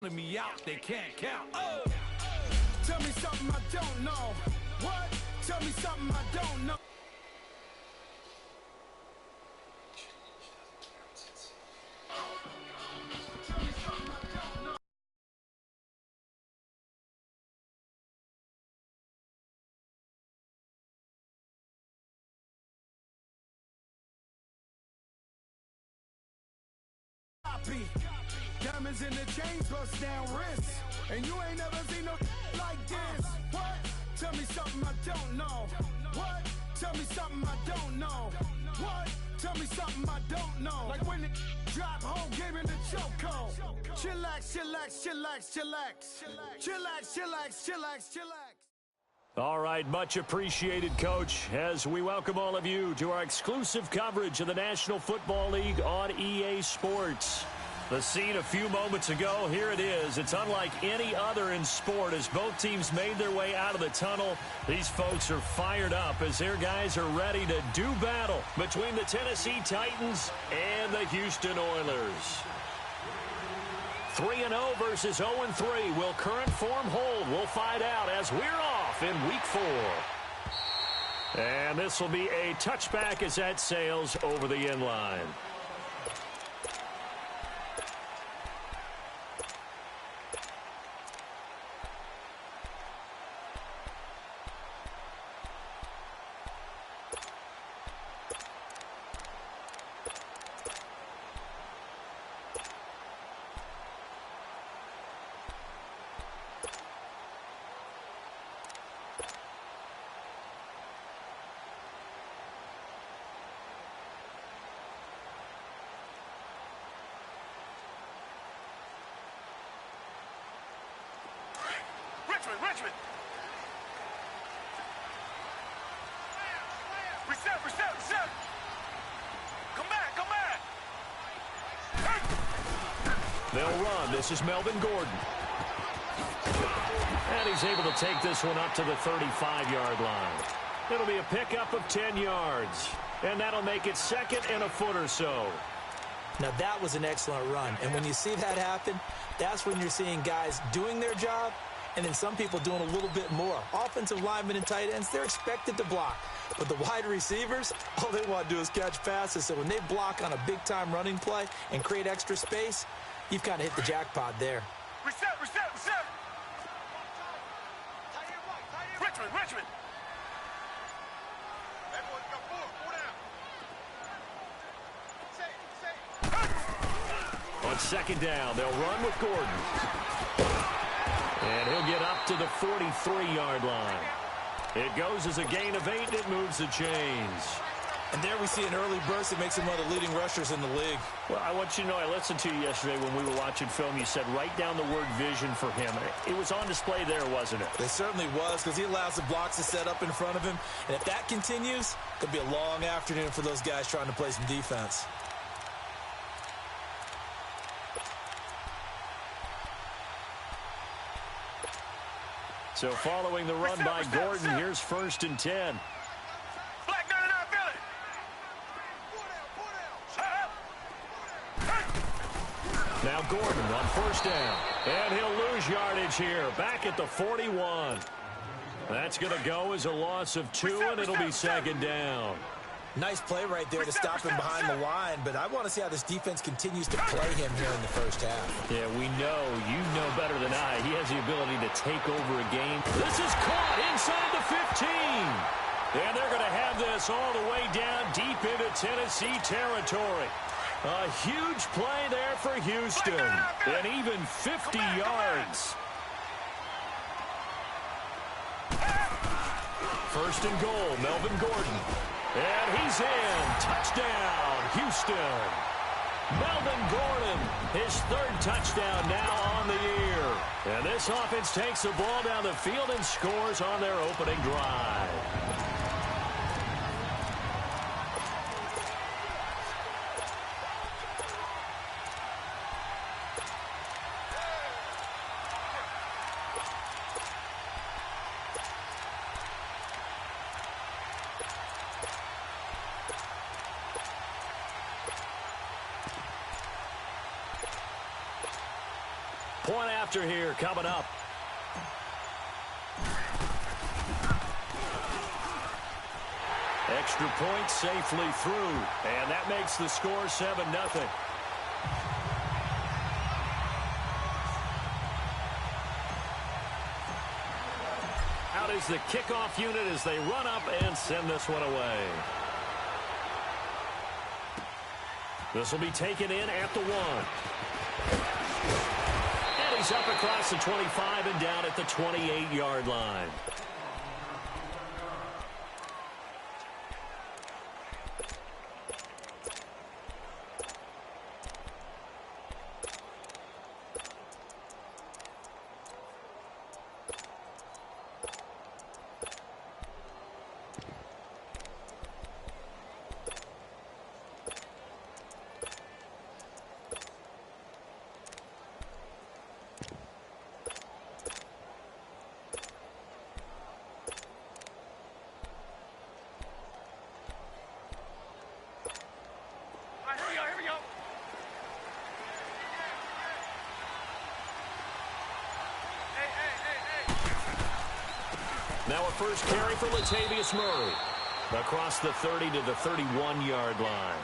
Me out, they can't count. Oh, tell me something I don't know. What? Tell me something I don't know. Tell me something I don't know. Copy. Diamonds in the chains, bust down wrists. And you ain't never seen no like this. What? Tell me something I don't know. What? Tell me something I don't know. What? Tell me something I don't know. Like when it drop home, game in the chokehold. Chillax, chillax, chillax, chillax. Chillax, chillax, chillax, chillax. All right, much appreciated, Coach, as we welcome all of you to our exclusive coverage of the National Football League on EA Sports. The scene a few moments ago, here it is. It's unlike any other in sport as both teams made their way out of the tunnel. These folks are fired up as their guys are ready to do battle between the Tennessee Titans and the Houston Oilers. 3-0 versus 0-3. Will current form hold? We'll find out as we're off in Week 4. And this will be a touchback as that sails over the end line. Richmond. Reset. Come back. They'll run. This is Melvin Gordon. And he's able to take this one up to the 35-yard line. It'll be a pickup of 10 yards. And that'll make it second and a foot or so. Now, that was an excellent run. And when you see that happen, that's when you're seeing guys doing their job and then some people doing a little bit more. Offensive linemen and tight ends, they're expected to block. But the wide receivers, all they want to do is catch passes. So when they block on a big-time running play and create extra space, you've kind of hit the jackpot there. Reset. Richmond. On second down, they'll run with Gordon. And he'll get up to the 43-yard line. It goes as a gain of 8, and it moves the chains. And there we see an early burst that makes him one of the leading rushers in the league. Well, I want you to know, I listened to you yesterday when we were watching film. You said write down the word vision for him. It was on display there, wasn't it? It certainly was, because he allows the blocks to set up in front of him. And if that continues, it could be a long afternoon for those guys trying to play some defense. So following the run by Gordon, here's 1st and 10. Black 99 Billy. Now Gordon on 1st down. And he'll lose yardage here, back at the 41. That's going to go as a loss of 2, and it'll be 2nd down. Nice play right there to stop him behind the line, but I want to see how this defense continues to play him here in the first half. Yeah, we know, you know better than I, he has the ability to take over a game. This is caught inside the 15. And they're going to have this all the way down deep into Tennessee territory. A huge play there for Houston, and even 50 yards. 1st and goal, Melvin Gordon. And he's in. Touchdown, Houston. Melvin Gordon, his 3rd touchdown now on the year. And this offense takes the ball down the field and scores on their opening drive. Point after here coming up. Extra point safely through, and that makes the score 7-0. Out is the kickoff unit as they run up and send this one away. This will be taken in at the 1. And he's up across the 25 and down at the 28-yard line. Now a first carry for Latavius Murray. Across the 30 to the 31-yard line.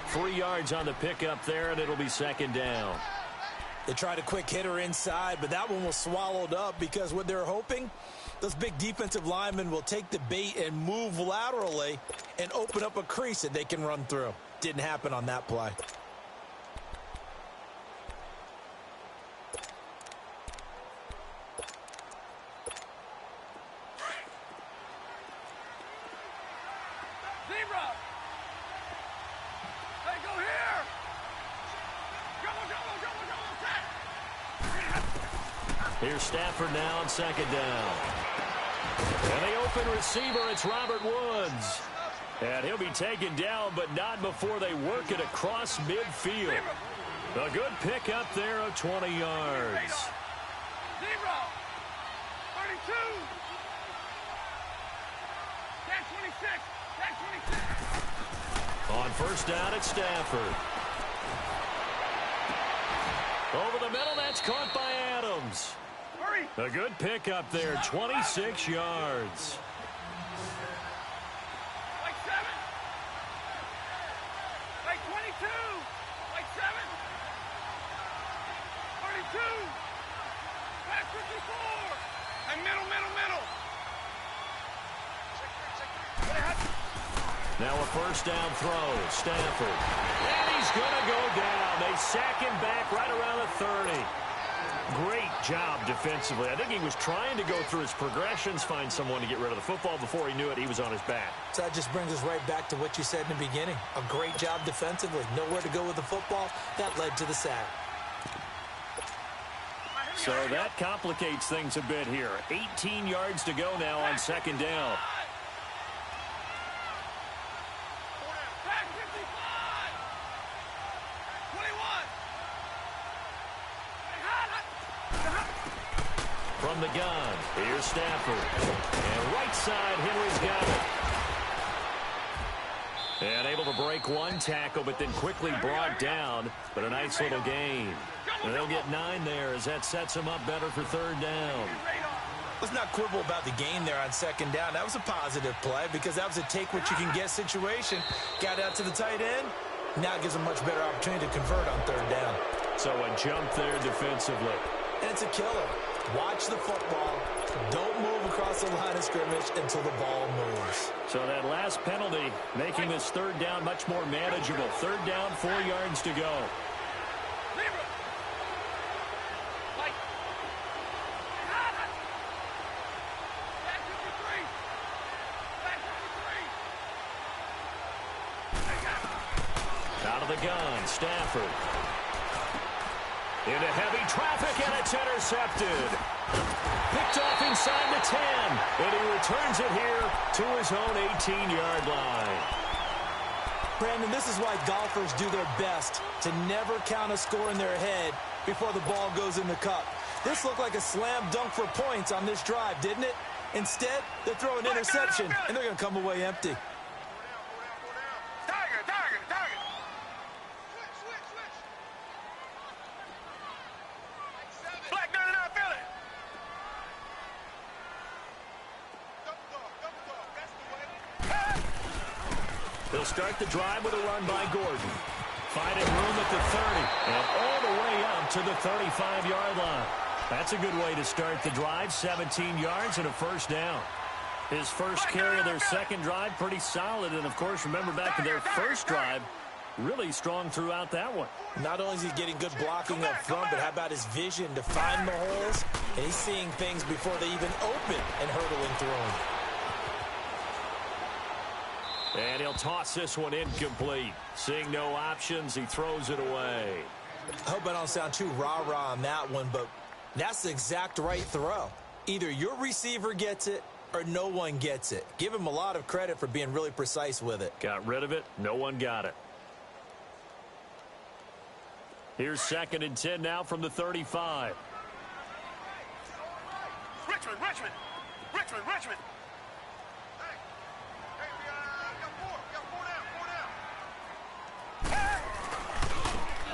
3 yards on the pickup there, and it'll be second down. They tried a quick hitter inside, but that one was swallowed up because what they're hoping, those big defensive linemen will take the bait and move laterally and open up a crease that they can run through. Didn't happen on that play. Here's Stafford now on second down. And the open receiver, it's Robert Woods. And he'll be taken down, but not before they work it across midfield. A good pickup there of 20 yards. 32. Tag 26. Tag 26. On first down, it's Stafford. Over the middle, that's caught by Adams. A good pickup there, 26 yards. Like 7. Like 22. Like 7. 32. Back 54. And middle. Now a first down throw, Stafford. And he's going to go down. They sack him back right around the 30. Great job defensively. I think he was trying to go through his progressions, find someone to get rid of the football. Before he knew it, he was on his back. So that just brings us right back to what you said in the beginning. A great job defensively. Nowhere to go with the football. That led to the sack. So that complicates things a bit here. 18 yards to go now on second down. From the gun, here's Stafford. And right side, Henry's got it. And able to break one tackle, but then quickly brought down. But a nice little gain. And they'll get 9 there as that sets them up better for third down. Let's not quibble about the gain there on second down. That was a positive play because that was a take-what-you-can-get situation. Got out to the tight end. Now gives them much better opportunity to convert on third down. So a jump there defensively. And it's a killer. Watch the football. Don't move across the line of scrimmage until the ball moves. So that last penalty making this third down much more manageable. Third down, 4 yards to go. Out of the gun, Stafford. Into heavy traffic, and it's intercepted. Picked off inside the 10, and he returns it here to his own 18-yard line. Brandon, this is why golfers do their best to never count a score in their head before the ball goes in the cup. This looked like a slam dunk for points on this drive, didn't it? Instead, they throw an interception, and they're going to come away empty. They'll start the drive with a run by Gordon. Finding room at the 30 and all the way up to the 35-yard line. That's a good way to start the drive. 17 yards and a first down. His first carry of their second drive, pretty solid. And, of course, remember back to their first drive, really strong throughout that one. Not only is he getting good blocking up front, but how about his vision to find the holes? And he's seeing things before they even open and hurdling through them. And he'll toss this one incomplete. Seeing no options, he throws it away. I hope I don't sound too rah-rah on that one, but that's the exact right throw. Either your receiver gets it or no one gets it. Give him a lot of credit for being really precise with it. Got rid of it. No one got it. Here's 2nd and 10 now from the 35. Richmond.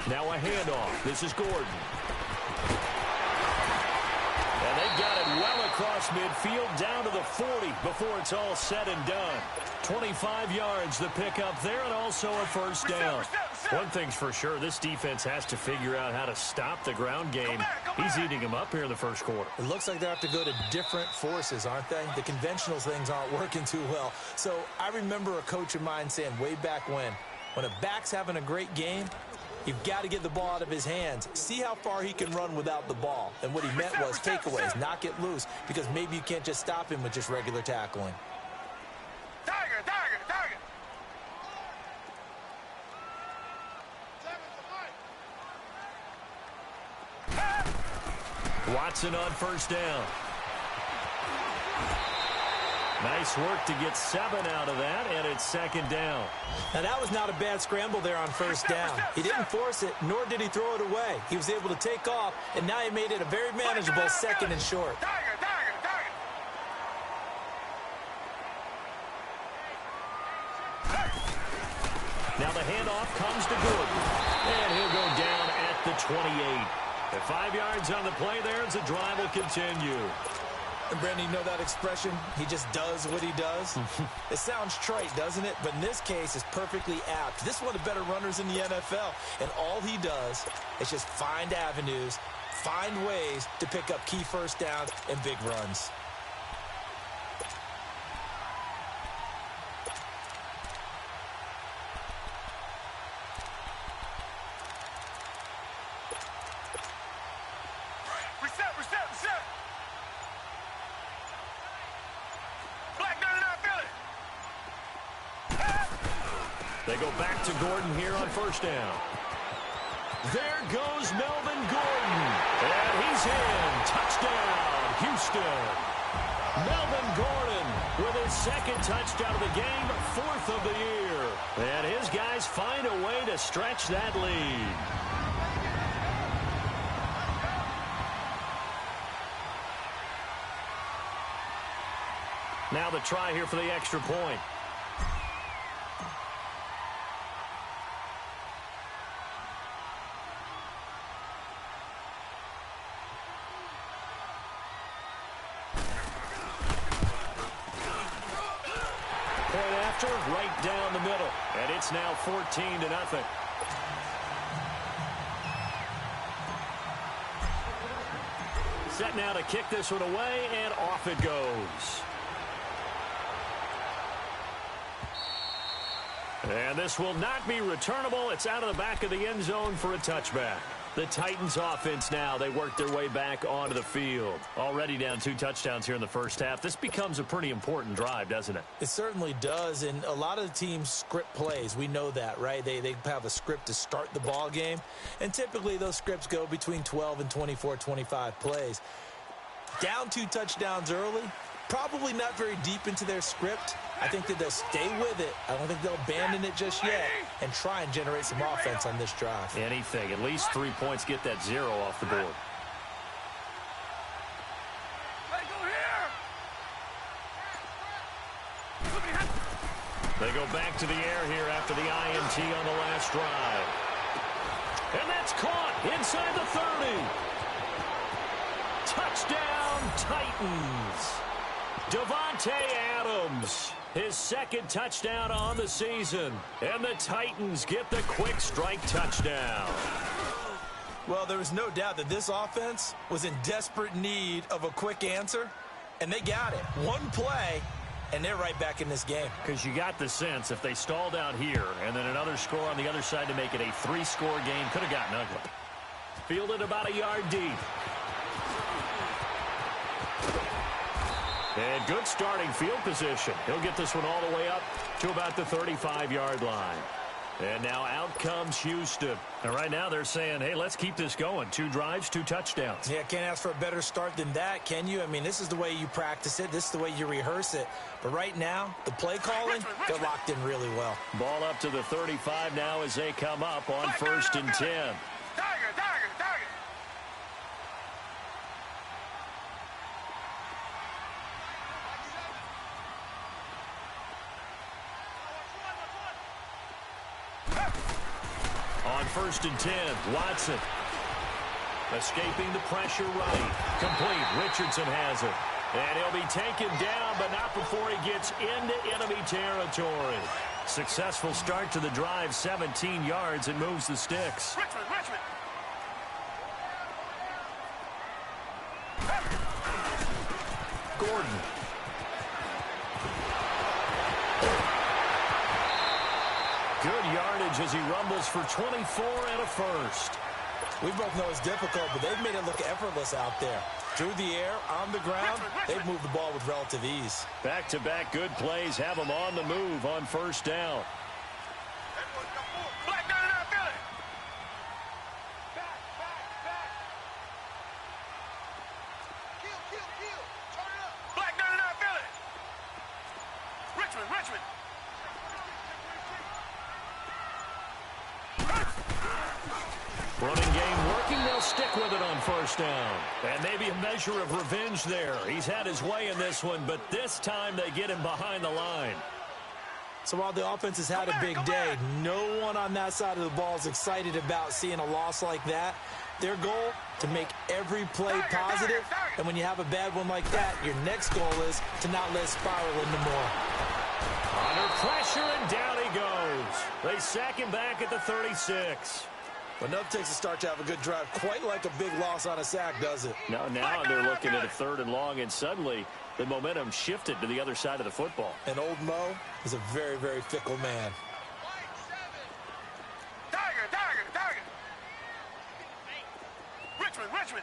Now a handoff. This is Gordon. And they got it well across midfield down to the 40 before it's all said and done. 25 yards the pickup there and also a first down. One thing's for sure, this defense has to figure out how to stop the ground game. He's eating them up here in the first quarter. It looks like they have to go to different forces, aren't they? The conventional things aren't working too well. So I remember a coach of mine saying way back when a back's having a great game, you've got to get the ball out of his hands. See how far he can run without the ball. And what he meant was takeaways, knock it loose, because maybe you can't just stop him with just regular tackling. Tiger. Watson on first down. Nice work to get 7 out of that, and it's 2nd down. Now, that was not a bad scramble there on first down. He didn't force it, nor did he throw it away. He was able to take off, and now he made it a very manageable 2nd and short. Now the handoff comes to Gordon, and he'll go down at the 28. And 5 yards on the play there as the drive will continue. And Brandon, you know that expression? He just does what he does? It sounds trite, doesn't it? But in this case, it's perfectly apt. This is one of the better runners in the NFL. And all he does is just find avenues, find ways to pick up key first downs and big runs. Reset. Black 99 Philly. They go back to Gordon here on first down. There goes Melvin Gordon. And he's in. Touchdown, Houston. Melvin Gordon with his 2nd touchdown of the game, 4th of the year. And his guys find a way to stretch that lead. Now the try here for the extra point. Point after, right down the middle. And it's now 14-0. Set now to kick this one away, and off it goes. And this will not be returnable. It's out of the back of the end zone for a touchback. The Titans offense now, they work their way back onto the field. Already down 2 touchdowns here in the first half. This becomes a pretty important drive, doesn't it? It certainly does, and a lot of the teams script plays. We know that, right? They have a script to start the ball game, and typically those scripts go between 12 and 24, 25 plays. Down 2 touchdowns early, probably not very deep into their script. I think that they'll stay with it. I don't think they'll abandon it just yet and try and generate some offense on this drive. Anything. At least 3 points, get that 0 off the board. They go back to the air here after the INT on the last drive. And that's caught inside the 30. Touchdown, Titans. Davante Adams, his second touchdown on the season. And the Titans get the quick strike touchdown. Well, there was no doubt that this offense was in desperate need of a quick answer, and they got it. One play, and they're right back in this game. Because you got the sense if they stalled out here and then another score on the other side to make it a 3-score game, could have gotten ugly. Fielded about a yard deep. And good starting field position. He'll get this one all the way up to about the 35-yard line. And now out comes Houston. And right now they're saying, hey, let's keep this going. 2 drives, 2 touchdowns. Yeah, can't ask for a better start than that, can you? I mean, this is the way you practice it. This is the way you rehearse it. But right now, the play calling, they're locked in really well. Ball up to the 35 now as they come up on 1st and 10. On 1st and 10, Watson. Escaping the pressure right. Complete. Richardson has it. And he'll be taken down, but not before he gets into enemy territory. Successful start to the drive, 17 yards, and moves the sticks. Richmond. Gordon. Good yardage as he rumbles for 24 and a first. We both know it's difficult, but they've made it look effortless out there. Through the air, on the ground, they've moved the ball with relative ease. Back-to-back good plays have them on the move on 1st down. Black 99 Philly. Back. Kill. Turn it up. Black 99 Philly. Richmond. Running game working. They'll stick with it on 1st down. And maybe a measure of revenge there. He's had his way in this one, but this time they get him behind the line. So while the offense has had a big day, no one on that side of the ball is excited about seeing a loss like that. Their goal, to make every play positive. And when you have a bad one like that, your next goal is to not let it spiral into more. Under pressure, and down he goes. They sack him back at the 36. Enough takes a start to have a good drive. Quite like a big loss on a sack, does it? Now they're looking at a 3rd and long, and suddenly the momentum shifted to the other side of the football. And old Mo is a very, very fickle man. Tiger. Richmond.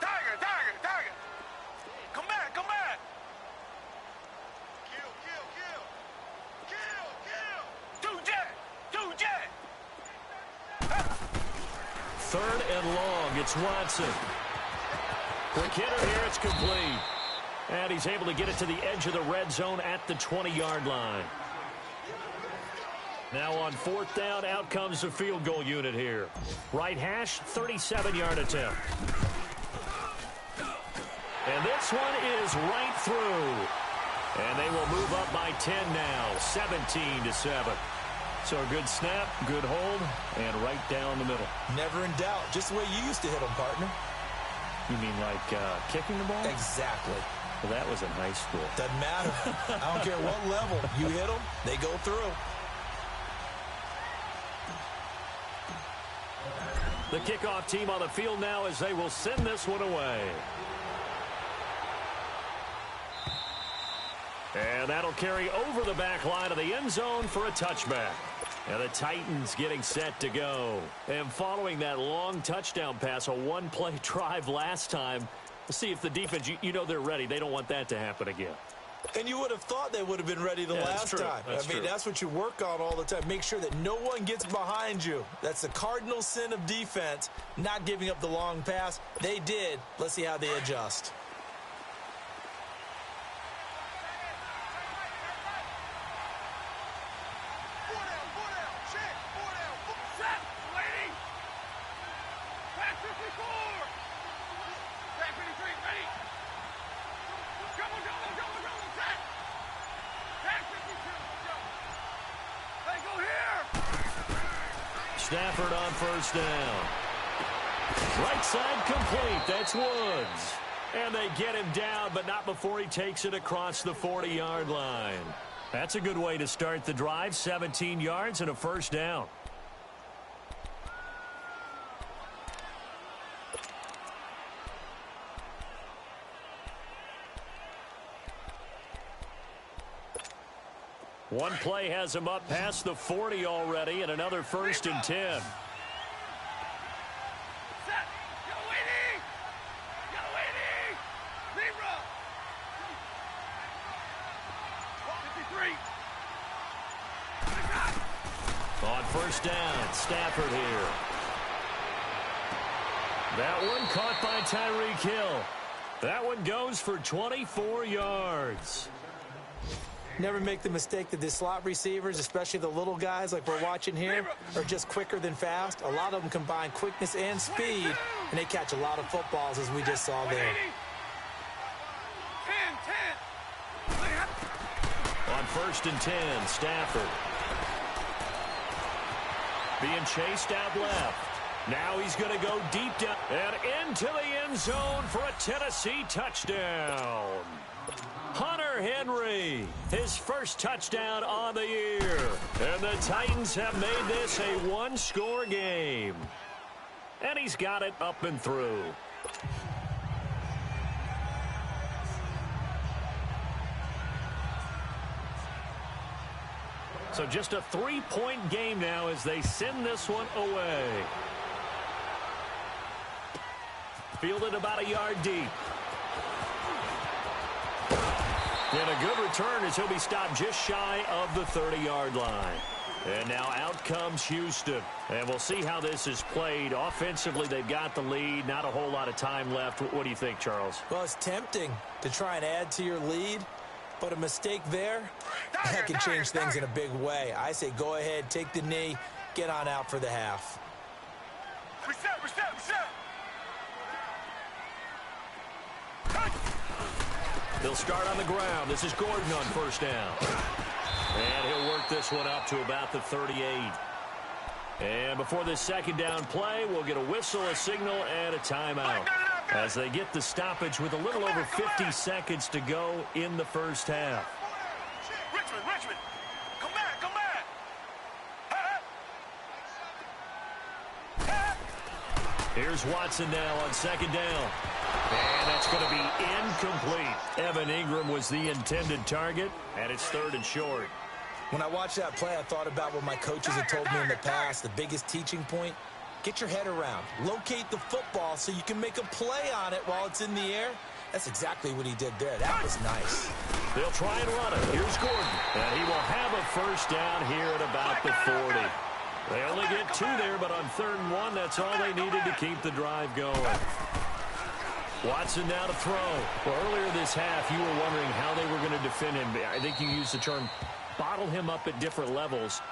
Tiger. Come back. Kill. 2 jet. 3rd and long. It's Watson. Quick hitter here. It's complete. And he's able to get it to the edge of the red zone at the 20-yard line. Now on 4th down, out comes the field goal unit here. Right hash, 37-yard attempt. And this one is right through. And they will move up by 10 now, 17-7. So a good snap, good hold, and right down the middle. Never in doubt. Just the way you used to hit them, partner. You mean like kicking the ball? Exactly. Well, that was in high school. Doesn't matter. I don't care what level. You hit them, they go through. The kickoff team on the field now as they will send this one away. And that'll carry over the back line of the end zone for a touchback. And the Titans getting set to go. And following that long touchdown pass, a one-play drive last time, let's see if the defense, you know they're ready. They don't want that to happen again. And you would have thought they would have been ready the last time. I mean, that's what you work on all the time. Make sure that no one gets behind you. That's the cardinal sin of defense, not giving up the long pass. They did. Let's see how they adjust. Stafford on first down. Right side complete. That's Woods. And they get him down, but not before he takes it across the 40-yard line. That's a good way to start the drive, 17 yards and a first down. One play has him up past the 40 already, and another 1st and 10. On first down, Stafford here. That one caught by Tyreek Hill. That one goes for 24 yards. Never make the mistake that the slot receivers, especially the little guys like we're watching here, are just quicker than fast. A lot of them combine quickness and speed, and they catch a lot of footballs, as we just saw there. 10. On 1st and 10, Stafford. Being chased out left. Now he's going to go deep down and into the end zone for a Tennessee touchdown. Hunter Henry, his first touchdown on the year. And the Titans have made this a one-score game. And he's got it up and through. So just a 3-point game now as they send this one away. Fielded about a yard deep. And a good return as he'll be stopped just shy of the 30-yard line. And now out comes Houston. And we'll see how this is played. Offensively, they've got the lead. Not a whole lot of time left. What do you think, Charles? Well, it's tempting to try and add to your lead. But a mistake there, that can change things in a big way. I say go ahead, take the knee, get on out for the half. Reset. They'll start on the ground. This is Gordon on first down. And he'll work this one up to about the 38. And before this second down play, we'll get a whistle, a signal, and a timeout as they get the stoppage with a little over 50 seconds to go in the first half. Richmond, come back. Here's Watson now on second down. And that's going to be incomplete. Evan Ingram was the intended target, and it's 3rd and short. When I watched that play, I thought about what my coaches had told me in the past. The biggest teaching point, get your head around. Locate the football so you can make a play on it while it's in the air. That's exactly what he did there. That was nice. They'll try and run it. Here's Gordon. And he will have a first down here at about the 40. They only get 2 there, but on 3rd and 1, that's all they needed to keep the drive going. Watson now to throw. Well, earlier this half, you were wondering how they were going to defend him. I think you used the term bottle him up at different levels.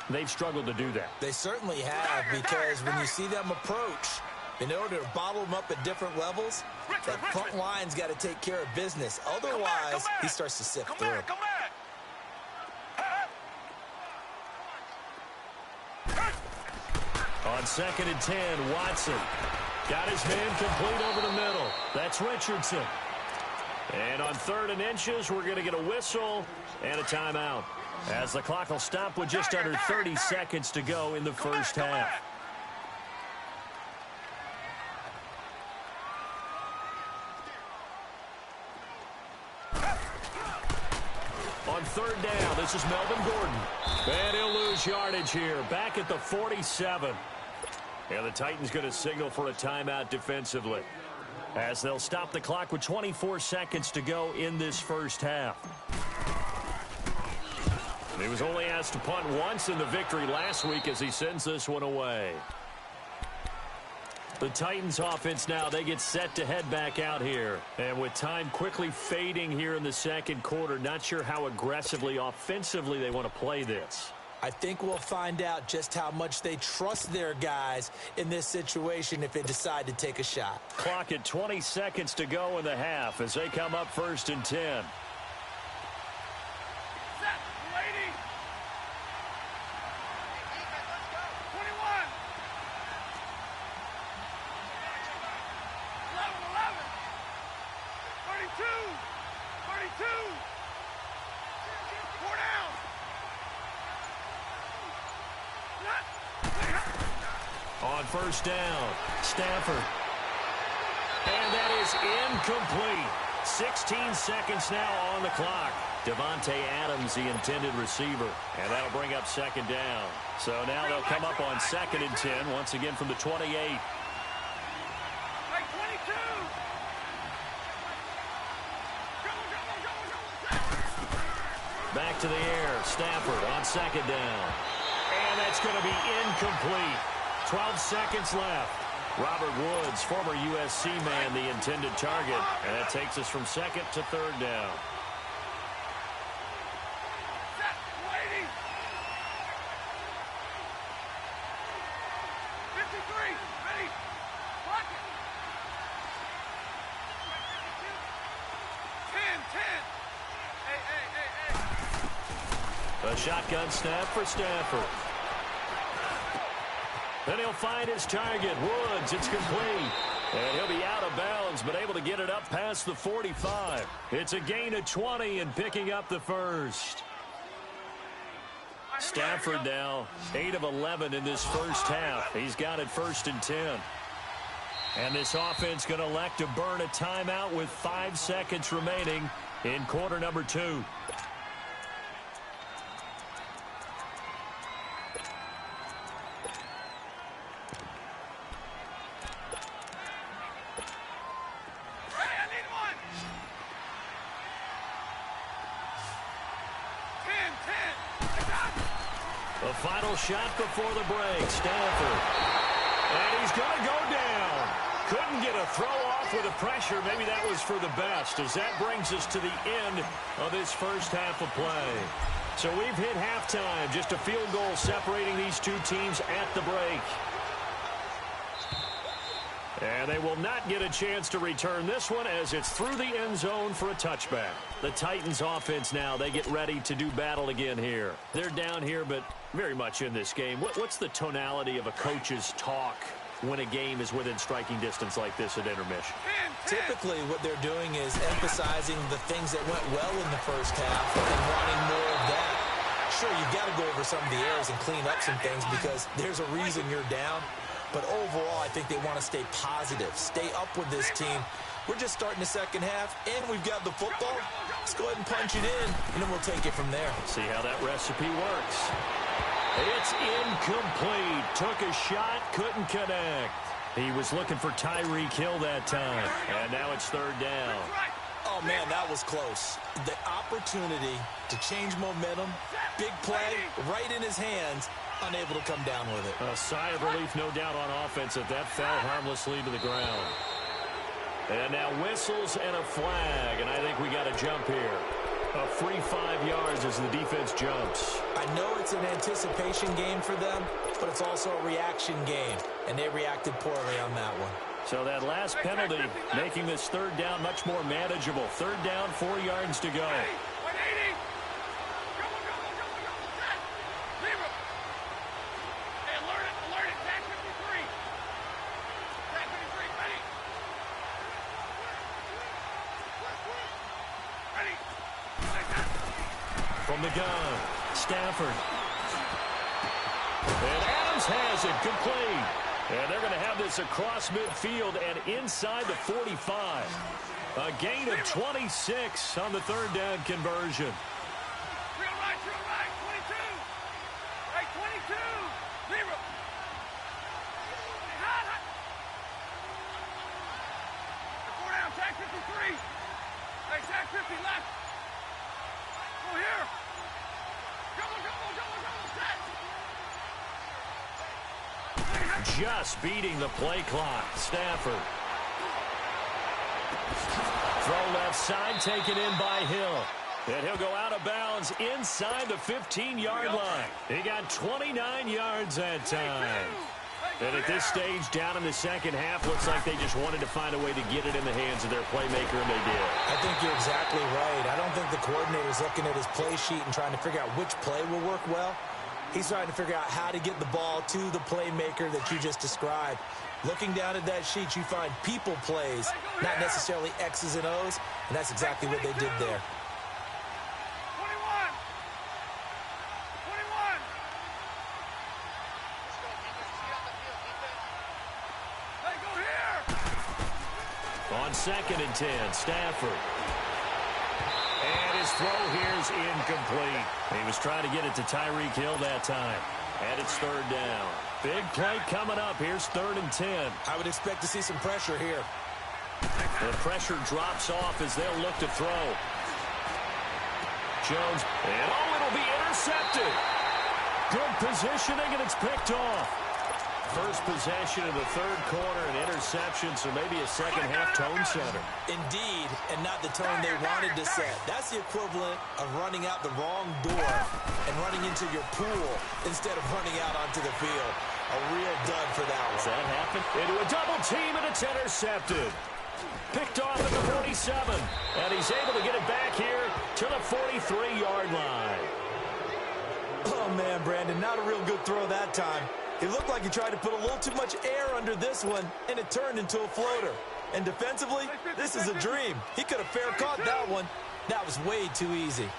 They've struggled to do that. They certainly have, because when you see them approach, in order to bottle them up at different levels, that front line's got to take care of business. Otherwise, he starts to sift through. Come back. On 2nd and 10, Watson got his man complete over the middle. That's Richardson. And on 3rd and inches, we're going to get a whistle and a timeout, as the clock will stop with just under 30 seconds to go in the first half. On 3rd down, this is Melvin Gordon. And he'll lose yardage here, back at the 47. And the Titans going to signal for a timeout defensively, as they'll stop the clock with 24 seconds to go in this first half. He was only asked to punt once in the victory last week as he sends this one away. The Titans offense now, they get set to head back out here. And with time quickly fading here in the second quarter, not sure how aggressively, offensively they want to play this. I think we'll find out just how much they trust their guys in this situation if they decide to take a shot. Clock at 20 seconds to go in the half as they come up 1st and 10. 4 down. On first down, Stafford. And that is incomplete. 16 seconds now on the clock. Devontae Adams, the intended receiver. And that'll bring up second down. So now they'll come up on 2nd and 10, once again from the 28. Hey, 22. Back to the air. Stafford on 2nd down. And that's going to be incomplete. 12 seconds left. Robert Woods, former USC man, the intended target. And that takes us from 2nd to 3rd down. A shotgun snap for Stafford. Then he'll find his target. Woods, it's complete. And he'll be out of bounds, but able to get it up past the 45. It's a gain of 20 and picking up the first. Stafford now 8 of 11 in this first half. He's got it 1st and 10. And this offense going to elect to burn a timeout with 5 seconds remaining in quarter number 2. The final shot before the break, Stafford. And he's going to go down. Couldn't get a throw off with the pressure. Maybe that was for the best, as that brings us to the end of this first half of play. So we've hit halftime. Just a field goal separating these two teams at the break. And they will not get a chance to return this one as it's through the end zone for a touchback. The Titans offense now, they get ready to do battle again here. They're down here, but very much in this game. What's the tonality of a coach's talk when a game is within striking distance like this at intermission? Typically, what they're doing is emphasizing the things that went well in the first half and wanting more of that. Sure, you've got to go over some of the errors and clean up some things because there's a reason you're down. But overall, I think they want to stay positive, stay up with this team. We're just starting the second half, and we've got the football. Let's go ahead and punch it in, and then we'll take it from there. See how that recipe works. It's incomplete. Took a shot, couldn't connect. He was looking for Tyreek Hill that time. And now it's 3rd down. Oh, man, that was close. The opportunity to change momentum, big play, right in his hands, unable to come down with it. A sigh of relief, no doubt, on offense that fell harmlessly to the ground. And now whistles and a flag, and I think we got a jump here. A free 5 yards as the defense jumps. I know it's an anticipation game for them, but it's also a reaction game, and they reacted poorly on that one. So that last penalty making this 3rd down much more manageable. 3rd down, 4 yards to go. From the gun, Stafford. And Adams has it complete. And they're going to have this across midfield and inside the 45. A gain of 26 on the 3rd down conversion. Real right, 22. Hey, 22. 0. Hot. 4 down, tag 53. Hey, tag 50 left. Go here. Just beating the play clock. Stafford. Throw left side, taken in by Hill. And he'll go out of bounds inside the 15-yard line. He got 29 yards that time. And at this stage, down in the second half, looks like they just wanted to find a way to get it in the hands of their playmaker, and they did. I think you're exactly right. I don't think the coordinator's looking at his play sheet and trying to figure out which play will work well. He's trying to figure out how to get the ball to the playmaker that you just described. Looking down at that sheet, you find people plays, not necessarily X's and O's, and that's exactly what they did there. On 2nd and 10, Stafford. And his throw here is incomplete. He was trying to get it to Tyreek Hill that time. And it's 3rd down. Big play coming up. Here's 3rd and 10. I would expect to see some pressure here. The pressure drops off as they'll look to throw. Jones, and it'll be intercepted. Good positioning, and it's picked off. First possession of the 3rd quarter, an interception, so maybe a second-half tone setter. Indeed, and not the tone they wanted to set. That's the equivalent of running out the wrong door and running into your pool instead of running out onto the field. A real dud for that one. Does that happen? Into a double team, and it's intercepted. Picked off at the 47, and he's able to get it back here to the 43-yard line. Oh, man, Brandon, not a real good throw that time. It looked like he tried to put a little too much air under this one, and it turned into a floater. And defensively, this is a dream. He could have fair caught that one. That was way too easy.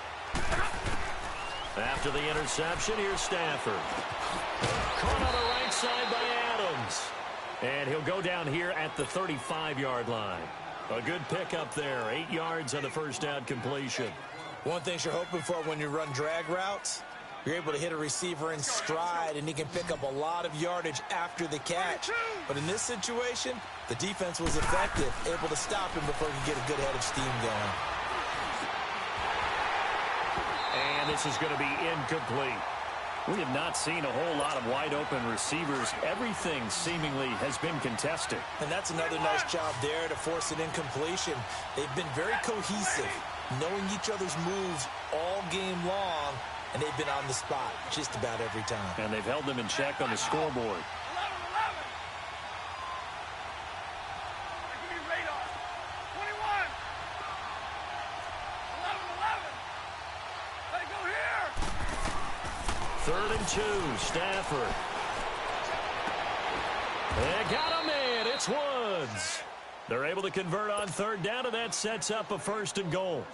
After the interception, here's Stafford. Caught on the right side by Adams. And he'll go down here at the 35-yard line. A good pickup there. 8 yards on the first down completion. One thing you're hoping for when you run drag routes, you're able to hit a receiver in stride, and he can pick up a lot of yardage after the catch. But in this situation, the defense was effective, able to stop him before he could get a good head of steam going. And this is going to be incomplete. We have not seen a whole lot of wide-open receivers. Everything seemingly has been contested. And that's another nice job there to force an incompletion. They've been very cohesive, knowing each other's moves all game long, and they've been on the spot just about every time. And they've held them in check on the scoreboard. 3rd and 2, Stafford. They got him in. It's Woods. They're able to convert on 3rd down, and that sets up a 1st and goal.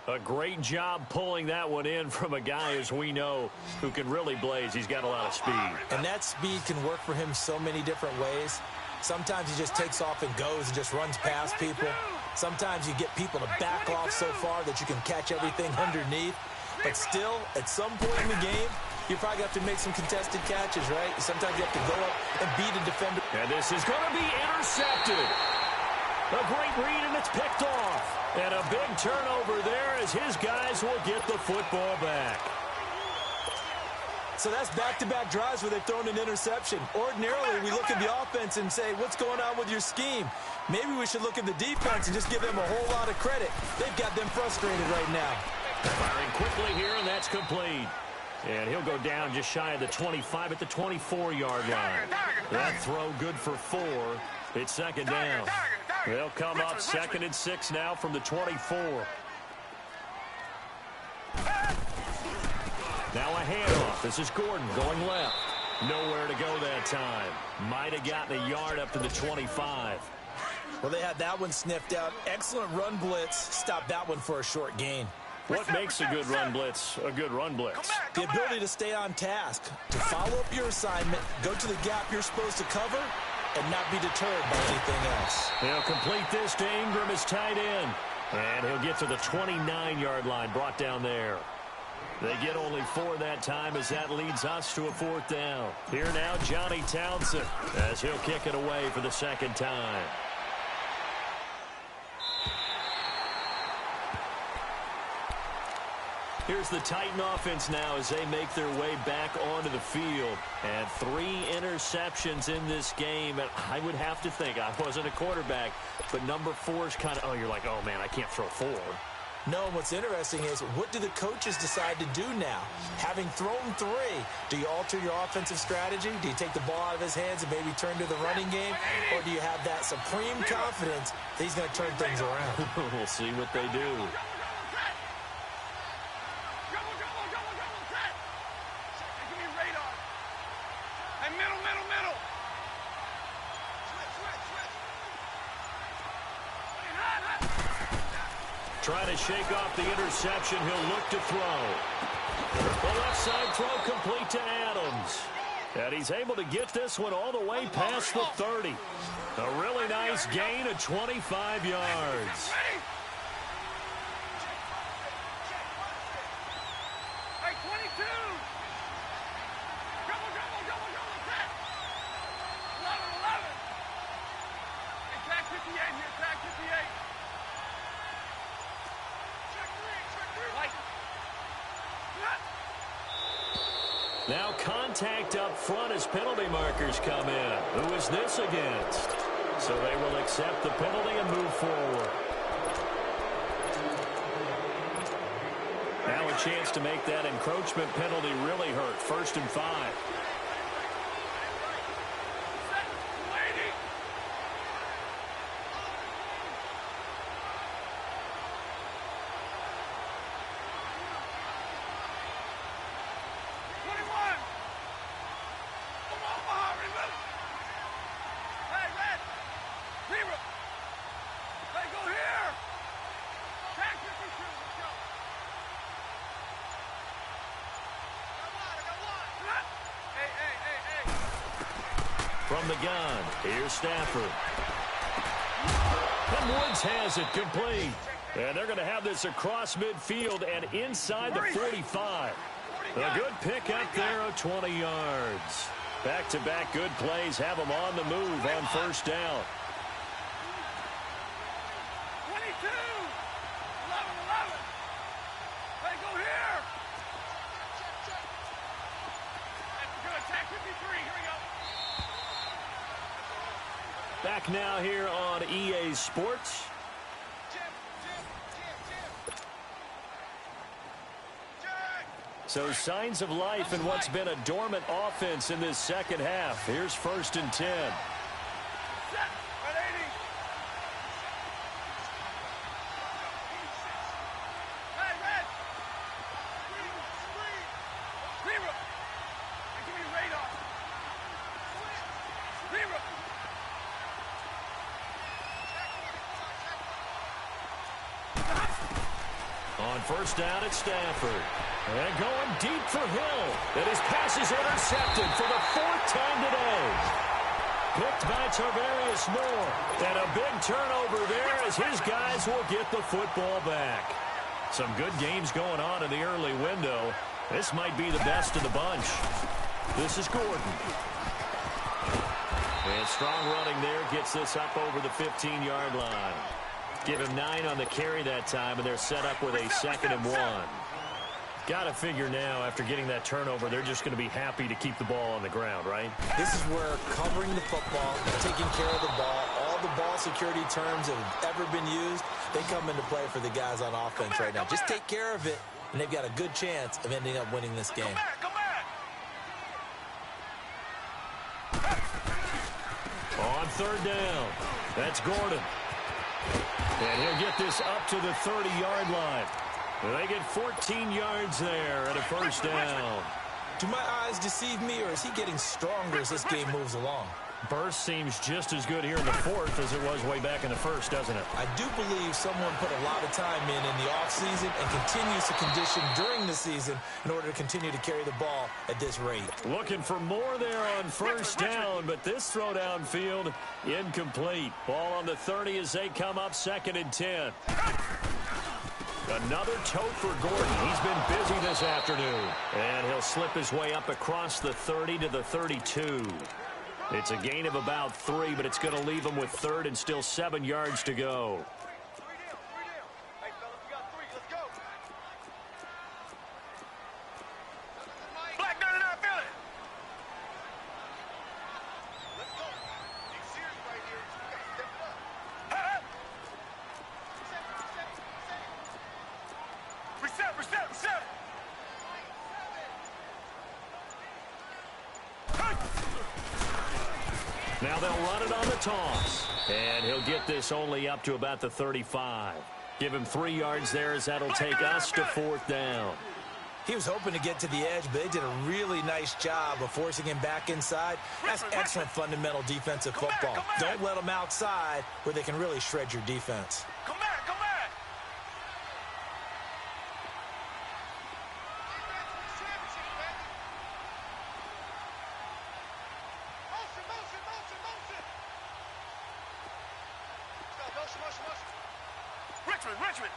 A great job pulling that one in from a guy, as we know, who can really blaze. He's got a lot of speed. And that speed can work for him so many different ways. Sometimes he just takes off and goes and just runs past people. Sometimes you get people to back off so far that you can catch everything underneath. But still, at some point in the game, you probably have to make some contested catches, right? Sometimes you have to go up and beat a defender. And this is going to be intercepted. A great read, and it's picked off. And a big turnover there as his guys will get the football back. So that's back-to-back drives where they've thrown an interception. Ordinarily, we look at the offense and say, what's going on with your scheme? Maybe we should look at the defense and just give them a whole lot of credit. They've got them frustrated right now. Firing quickly here, and that's complete. And he'll go down just shy of the 25 at the 24-yard line. That throw good for 4. It's 2nd down. They'll come up 2nd and 6 now from the 24. Now a handoff. This is Gordon going left. Nowhere to go that time. Might have gotten a yard up to the 25. Well, they had that one sniffed out. Excellent run blitz. Stopped that one for a short gain. What makes a good run blitz a good run blitz? The ability to stay on task, to follow up your assignment, go to the gap you're supposed to cover, and not be deterred by anything else. He'll complete this to Ingram as tight end. And he'll get to the 29-yard line, brought down there. They get only 4 that time as that leads us to a 4th down. Here now, Johnny Townsend, as he'll kick it away for the 2nd time. Here's the Titan offense now as they make their way back onto the field. And 3 interceptions in this game. And I would have to think, I wasn't a quarterback, but number 4 is kind of, oh, you're like, oh, man, I can't throw 4. No, what's interesting is, what do the coaches decide to do now? Having thrown 3, do you alter your offensive strategy? Do you take the ball out of his hands and maybe turn to the running game? Or do you have that supreme confidence that he's going to turn things around? We'll see what they do. Trying to shake off the interception. He'll look to throw. The left side throw complete to Adams. And he's able to get this one all the way past the 30. A really nice Nice gain of 25 yards. Ready? Hey, 22. Double, set. 11. Hey, tag 58 here, tag 58. Check three. Light. Now contact up front as penalty markers come in. Who is this against? So they will accept the penalty and move forward. Now a chance to make that encroachment penalty really hurt. 1st and 5. From the gun, here's Stafford. And Woods has it complete. And they're going to have this across midfield and inside the 45. A good pickup there of 20 yards. Back-to-back good plays have them on the move on 1st down. 22. 11. Hey, go here. That's good. Attack 53. Here we go. Back now here on EA Sports. So signs of life in what's been a dormant offense in this second half. Here's 1st and 10. On 1st down at Stafford. And going deep for Hill. And his pass is intercepted for the 4th time today. Picked by Tarvarius Moore. And a big turnover there as his guys will get the football back. Some good games going on in the early window. This might be the best of the bunch. This is Gordon. And strong running there gets this up over the 15-yard line. Give him 9 on the carry that time, and they're set up with a 2nd and 1. Got to figure now, after getting that turnover, they're just going to be happy to keep the ball on the ground, right? This is where covering the football, taking care of the ball, all the ball security terms that have ever been used, they come into play for the guys on offense right now. Just take care of it, and they've got a good chance of ending up winning this game. On 3rd down, that's Gordon. And he'll get this up to the 30-yard line. They get 14 yards there and a 1st down. Do my eyes deceive me, or is he getting stronger as this game moves along? Burst seems just as good here in the 4th as it was way back in the 1st, doesn't it? I do believe someone put a lot of time in the offseason and continues to condition during the season in order to continue to carry the ball at this rate. Looking for more there on 1st down, but this throw downfield incomplete. Ball on the 30 as they come up 2nd and 10. Another tote for Gordon. He's been busy this afternoon. And he'll slip his way up across the 30 to the 32. It's a gain of about 3, but it's going to leave him with 3rd and still 7 yards to go. Now they'll run it on the toss. And he'll get this only up to about the 35. Give him 3 yards there as that'll take us to 4th down. He was hoping to get to the edge, but they did a really nice job of forcing him back inside. That's excellent fundamental defensive football. Don't let them outside where they can really shred your defense. Come back. Richmond.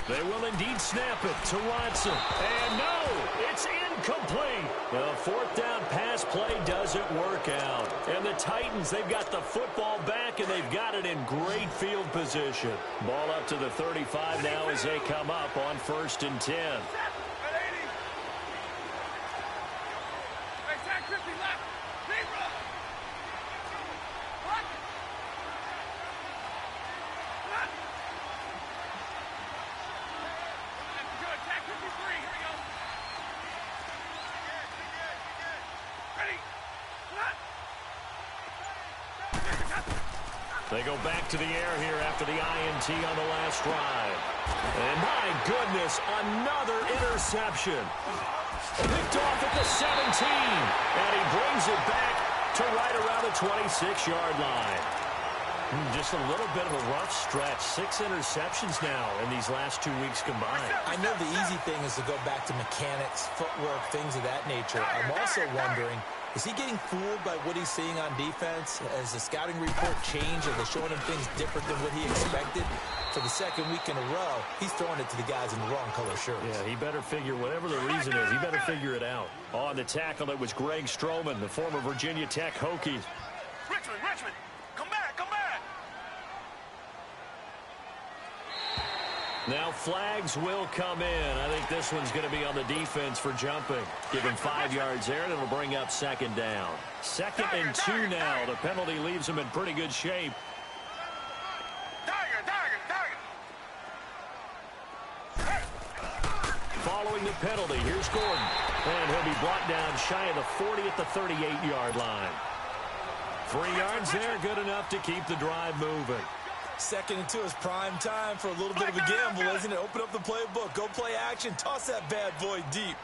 They will indeed snap it to Watson. And no, it's incomplete. The fourth down pass play doesn't work out. And the Titans, they've got the football back, and they've got it in great field position. Ball up to the 35 now as they come up on 1st and 10. They go back to the air here after the INT on the last drive. And my goodness, another interception. Picked off at the 17. And he brings it back to right around the 26-yard line. Just a little bit of a rough stretch. 6 interceptions now in these last 2 weeks combined. I know the easy thing is to go back to mechanics, footwork, things of that nature. I'm also wondering, is he getting fooled by what he's seeing on defense? Has the scouting report changed? Are they showing him things different than what he expected? For the second week in a row, he's throwing it to the guys in the wrong color shirts. Yeah, he better figure, whatever the reason is, he better figure it out. On the tackle, it was Greg Stroman, the former Virginia Tech Hokie. Richmond, come back. Now flags will come in. I think this one's going to be on the defense for jumping. Give him 5 yards there, and it'll bring up 2nd down. 2nd and 2 now. The penalty leaves him in pretty good shape. Following the penalty, here's Gordon. And he'll be brought down shy of the 40 at the 38-yard line. 3 yards there, good enough to keep the drive moving. 2nd and 2 is prime time for a little bit of a gamble, isn't it? Open up the playbook, go play action, toss that bad boy deep.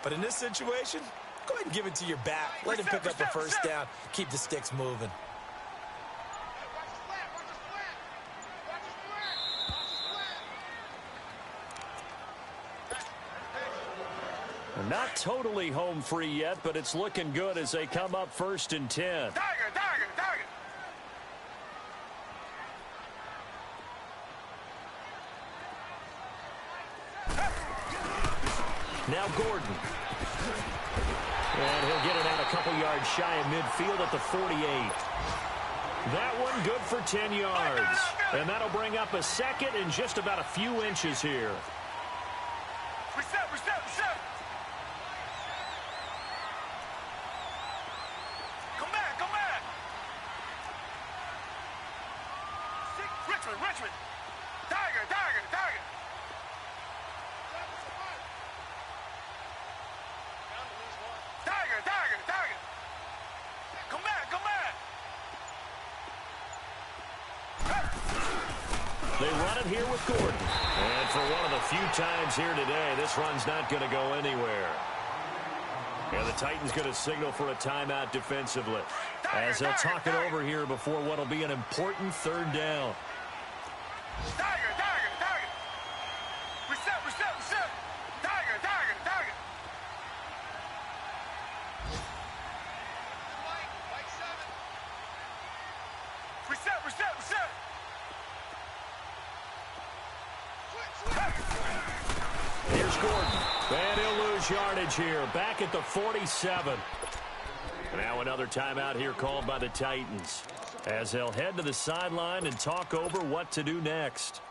But in this situation, go ahead and give it to your back. Let him pick up the first down. Keep the sticks moving. Not totally home free yet, but it's looking good as they come up 1st and 10. Now Gordon. And he'll get it out a couple yards shy of midfield at the 48. That one good for 10 yards. And that'll bring up a 2nd and just about a few inches here. Reset. Come back. Richmond. Tiger. Tiger. Come back. They run it here with Gordon. And for one of the few times here today, this run's not going to go anywhere. And the Titans going to signal for a timeout defensively, as they'll talk it over here before what will be an important 3rd down. Tiger. Reset. Tiger. Reset. Here's Gordon. And he'll lose yardage here. Back at the 47. Now another timeout here called by the Titans, as they'll head to the sideline and talk over what to do next.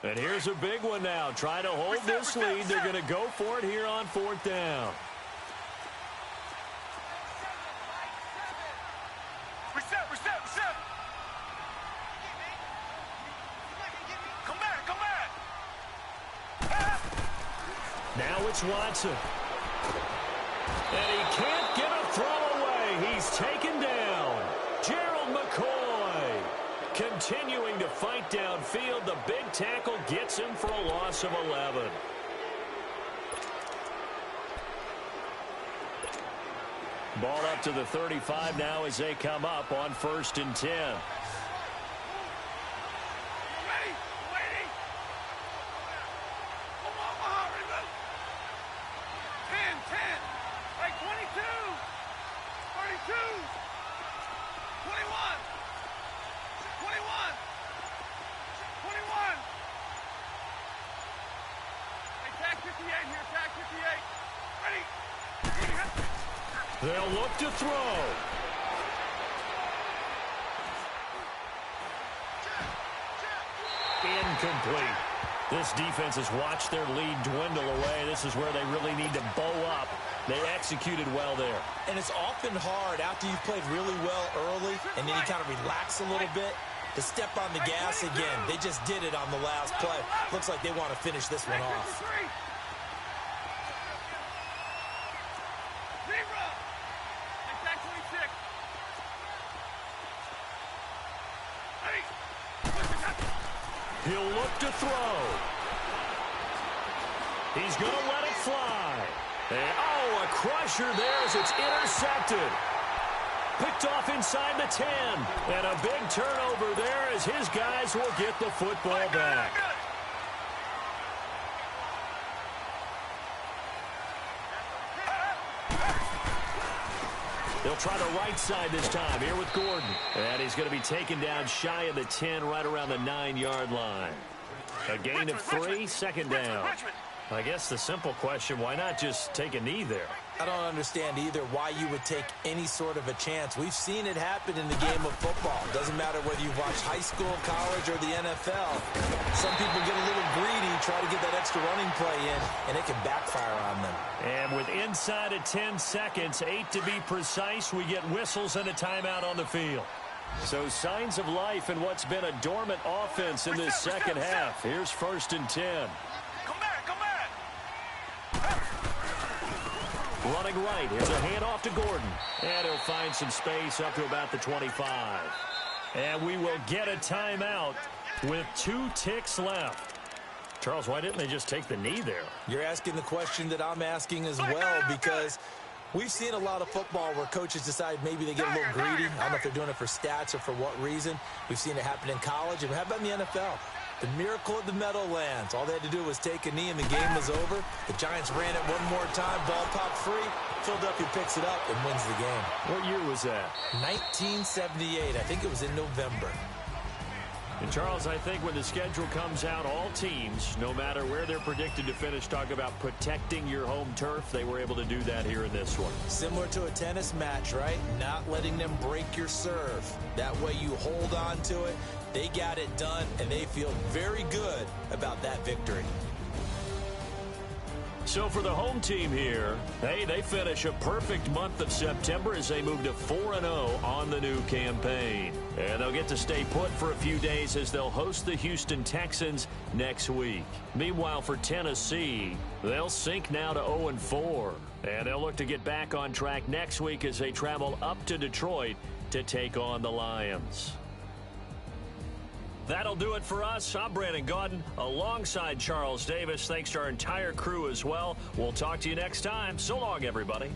And here's a big one now. Trying to hold this lead. They're going to go for it here on 4th down. Reset. Come back. Now it's Watson. And he can't get a throw away. He's taken down. Gerald McCoy continuing to fight downfield. The big tackle gets him for a loss of 11. Ball up to the 35 now as they come up on 1st and 10. They'll look to throw. Incomplete. This defense has watched their lead dwindle away. This is where they really need to bow up. They executed well there. And it's often hard after you've played really well early and then you kind of relax a little bit to step on the gas again. They just did it on the last play. Looks like they want to finish this one off. He'll look to throw. He's going to let it fly. And, oh, a crusher there as it's intercepted. Picked off inside the 10. And a big turnover there as his guys will get the football back. They'll try the right side this time here with Gordon. And he's going to be taken down shy of the 10, right around the 9-yard line. A gain of 3, second down. I guess the simple question, why not just take a knee there? I don't understand either why you would take any sort of a chance. We've seen it happen in the game of football. Doesn't matter whether you've watched high school, college, or the NFL. Some people get a little greedy, try to get that extra running play in, and it can backfire on them. And with inside of 10 seconds, 8 to be precise, we get whistles and a timeout on the field. So signs of life in what's been a dormant offense in this second half. Here's 1st and 10. Running right. Here's a handoff to Gordon. And he'll find some space up to about the 25. And we will get a timeout with 2 ticks left. Charles, why didn't they just take the knee there? You're asking the question that I'm asking as well, because we've seen a lot of football where coaches decide maybe they get a little greedy. I don't know if they're doing it for stats or for what reason. We've seen it happen in college. And how about in the NFL? The miracle of the Meadowlands. All they had to do was take a knee and the game was over. The Giants ran it one more time. Ball popped free. Philadelphia picks it up and wins the game. What year was that? 1978. I think it was in November. And, Charles, I think when the schedule comes out, all teams, no matter where they're predicted to finish, talk about protecting your home turf. They were able to do that here in this one. Similar to a tennis match, right? Not letting them break your serve. That way you hold on to it. They got it done, and they feel very good about that victory. So for the home team here, hey, they finish a perfect month of September as they move to 4-0 on the new campaign. And they'll get to stay put for a few days as they'll host the Houston Texans next week. Meanwhile, for Tennessee, they'll sink now to 0-4. And they'll look to get back on track next week as they travel up to Detroit to take on the Lions. That'll do it for us. I'm Brandon Gaudin alongside Charles Davis. Thanks to our entire crew as well. We'll talk to you next time. So long, everybody.